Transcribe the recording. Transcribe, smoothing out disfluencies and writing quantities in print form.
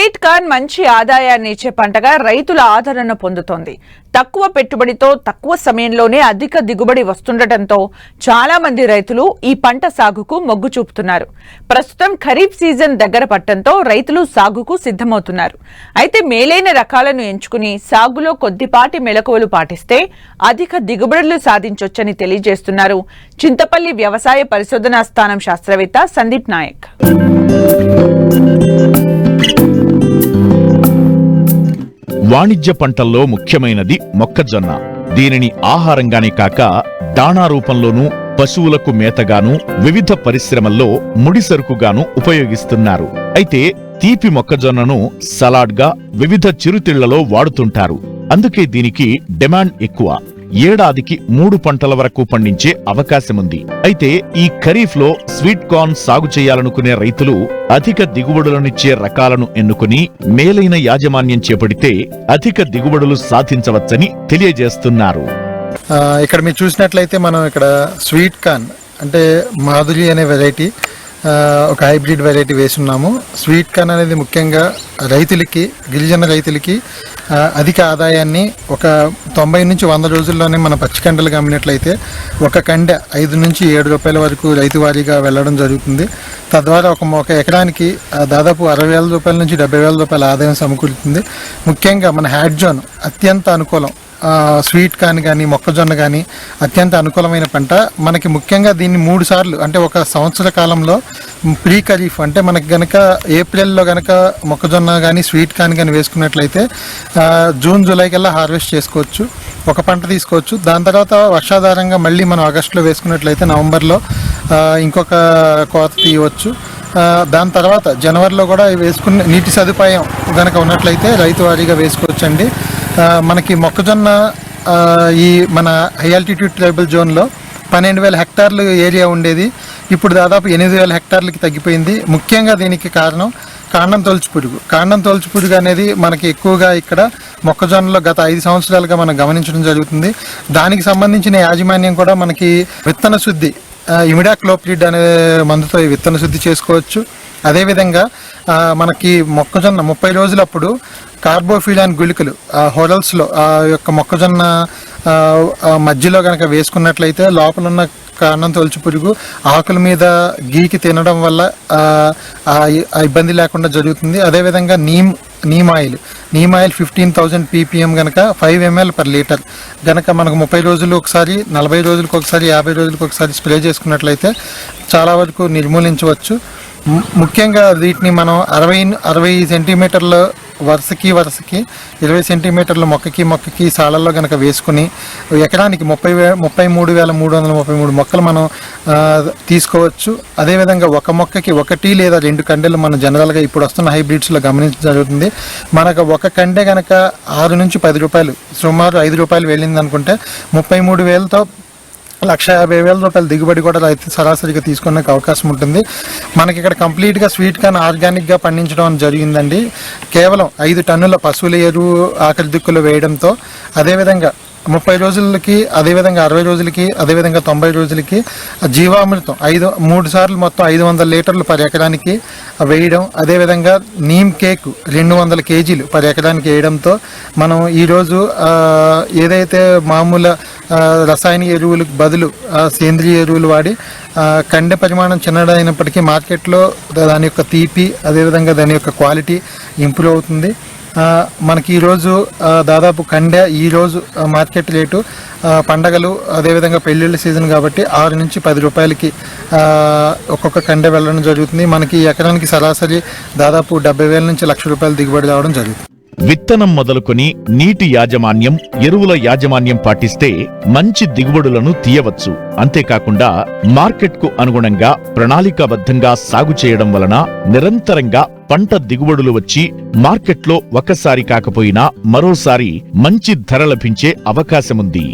Sweet corn మంచి ఆదాయాన్ని ఇచ్చే పంటగా రైతుల ఆదరణ పొందుతోంది. తక్కువ పెట్టుబడితో తక్కువ సమయంలోనే అధిక దిగుబడి వస్తుండటంతో చాలా మంది రైతులు ఈ పంట సాగుకు మొగ్గు చూపుతున్నారు. ప్రస్తుతం ఖరీఫ్ సీజన్ దగ్గర పట్టడంతో రైతులు సాగుకు సిద్ధమవుతున్నారు. అయితే మేలైన రకాలను ఎంచుకుని సాగులో కొద్దిపాటి మెలకువలు పాటిస్తే అధిక దిగుబడులు సాధించొచ్చని తెలియజేస్తున్నారు చింతపల్లి వ్యవసాయ పరిశోధనా స్థానం శాస్త్రవేత్త సందీప్ నాయక్. వాణిజ్య పంటల్లో ముఖ్యమైనది మొక్కజొన్న. దీనిని ఆహారంగానే కాక దాణా రూపంలోనూ, పశువులకు మేతగాను, వివిధ పరిశ్రమల్లో ముడిసరుకుగాను ఉపయోగిస్తున్నారు. అయితే తీపి మొక్కజొన్నను సలాడ్గా, వివిధ చిరుతిళ్లలో వాడుతుంటారు. అందుకే దీనికి డిమాండ్ ఎక్కువ. ఏడాదికి 3 పంటల వరకు పండించే అవకాశముంది. అయితే ఈ ఖరీఫ్ లో స్వీట్ కార్న్ సాగు చేయాలనుకునే రైతులు అధిక దిగుబడులనిచ్చే రకాలను ఎన్నుకుని మేలైన యాజమాన్యం చేపడితే అధిక దిగుబడులు సాధించవచ్చని తెలియజేస్తున్నారు. ఇక్కడ మీరు చూసినట్లయితే మనం ఇక్కడ స్వీట్ కార్న్ అంటే మాధురి అనే వెరైటీ, ఒక హైబ్రిడ్ వెరైటీ వేసున్నాము. స్వీట్ కార్న్ అనేది ముఖ్యంగా రైతులకి, గిరిజన రైతులకి అధిక ఆదాయాన్ని ఒక 90 నుంచి 100 రోజుల్లోనే మన పచ్చికండలు గమనినట్లయితే ఒక కండె 5 నుంచి 7 రూపాయల వరకు రైతు వారీగా వెళ్ళడం జరుగుతుంది. తద్వారా ఒక ఎకరానికి దాదాపు 60,000 రూపాయల నుంచి 70,000 రూపాయల ఆదాయం సమకూరుతుంది. ముఖ్యంగా మన హ్యాడ్ జోన్ అత్యంత అనుకూలం. స్వీట్ కార్న్ కానీ మొక్కజొన్న కానీ అత్యంత అనుకూలమైన పంట. మనకి ముఖ్యంగా దీన్ని 3 సార్లు అంటే ఒక సంవత్సర కాలంలో ప్రీ ఖరీఫ్ అంటే మనకి గనక ఏప్రిల్లో గనక మొక్కజొన్న కానీ స్వీట్ కార్న్ కానీ వేసుకున్నట్లయితే జూన్ జూలై కల్లా హార్వెస్ట్ చేసుకోవచ్చు, ఒక పంట తీసుకోవచ్చు. దాని తర్వాత వర్షాధారంగా మళ్ళీ మనం ఆగస్టులో వేసుకున్నట్లయితే నవంబర్లో ఇంకొక కోత తీయవచ్చు. దాని తర్వాత జనవరిలో కూడా వేసుకున్న నీటి సదుపాయం కనుక ఉన్నట్లయితే రైతు వారీగా వేసుకోవచ్చండి. మనకి మొక్కజొన్న ఈ మన హై ఆల్టిట్యూడ్ ట్రైబల్ జోన్లో 12,000 హెక్టార్లు ఏరియా ఉండేది, ఇప్పుడు దాదాపు 8,000 హెక్టార్లకి తగ్గిపోయింది. ముఖ్యంగా దీనికి కారణం కాండం తొలచు పురుగు. కాండం తొలచు పురుగు అనేది మనకి ఎక్కువగా ఇక్కడ మొక్కజొన్నలో గత 5 సంవత్సరాలుగా మనం గమనించడం జరుగుతుంది. దానికి సంబంధించిన యాజమాన్యం కూడా మనకి విత్తన శుద్ధి, ఇమిడాక్లోప్రిడ్ అనే మందుతో విత్తన శుద్ధి చేసుకోవచ్చు. అదేవిధంగా మనకి మొక్కజొన్న 30 రోజులప్పుడు కార్బోఫిలాన్ గుళికలు హోరల్స్లో ఆ యొక్క మొక్కజొన్న మధ్యలో కనుక వేసుకున్నట్లయితే లోపల ఉన్న కాండం తొలచు పురుగు ఆకుల మీద గీకి తినడం వల్ల ఇబ్బంది లేకుండా జరుగుతుంది. అదేవిధంగా నీమ్ ఆయిల్ 15,000 ppm కనుక 5 ml per లీటర్ కనుక మనకు 30 రోజులు ఒకసారి, 40 రోజులకు ఒకసారి, 50 రోజులకు ఒకసారి స్ప్రే చేసుకున్నట్లయితే చాలా వరకు నిర్మూలించవచ్చు. ముఖ్యంగా వీటిని మనం 60 సెంటీమీటర్ల వరుసకి 20 సెంటీమీటర్ల మొక్కకి సాలల్లో కనుక వేసుకుని ఎకరానికి 33,333 మొక్కలు మనం తీసుకోవచ్చు. అదేవిధంగా ఒక మొక్కకి 1 లేదా 2 కండెలు మనం జనరల్గా ఇప్పుడు వస్తున్న హైబ్రిడ్స్లో గమనించడం జరుగుతుంది. మనకు ఒక కండె కనుక 6 నుంచి 10 రూపాయలు, సుమారు 5 రూపాయలు వెళ్ళింది అనుకుంటే 33,000తో 1,50,000 రూపాయల దిగుబడి కూడా రైతు సరాసరిగా తీసుకునే అవకాశం ఉంటుంది. మనకి ఇక్కడ కంప్లీట్గా స్వీట్ కార్న్ ఆర్గానిక్గా పండించడం జరిగిందండి. కేవలం 5 టన్నుల పశువుల ఎరువు ఆఖరి దిక్కులు వేయడంతో, అదేవిధంగా 30 రోజులకి, అదేవిధంగా 60 రోజులకి, అదేవిధంగా 90 రోజులకి జీవామృతం 3 సార్లు మొత్తం 500 లీటర్లు పర్ ఎకరానికి వేయడం, అదేవిధంగా నీమ్ కేక్ 200 కేజీలు పర్ ఎకరానికి వేయడంతో మనం ఈరోజు ఏదైతే మామూలు రసాయనిక ఎరువులకు బదులు సేంద్రియ ఎరువులు వాడి కండె పరిమాణం చిన్నదైనప్పటికీ మార్కెట్లో దాని యొక్క తీపి, అదేవిధంగా దాని యొక్క క్వాలిటీ ఇంప్రూవ్ అవుతుంది. మనకి ఈరోజు దాదాపు కండె ఈరోజు మార్కెట్ రేటు పండగలు అదేవిధంగా పెళ్ళిళ్ళ సీజన్ కాబట్టి 6 నుంచి 10 రూపాయలకి ఒక్కొక్క కండె వెళ్ళడం జరుగుతుంది. మనకి ఎకరానికి సరాసరి దాదాపు 70,000 నుంచి 1,00,000 రూపాయలు దిగుబడి రావడం జరుగుతుంది. విత్తనం మొదలుకొని నీటి యాజమాన్యం, ఎరువుల యాజమాన్యం పాటిస్తే మంచి దిగుబడులను తీయవచ్చు. అంతేకాకుండా మార్కెట్కు అనుగుణంగా ప్రణాళికాబద్ధంగా సాగు చేయడం వలన నిరంతరంగా పంట దిగుబడులు వచ్చి మార్కెట్లో ఒకసారి కాకపోయినా మరోసారి మంచి ధర లభించే అవకాశముంది.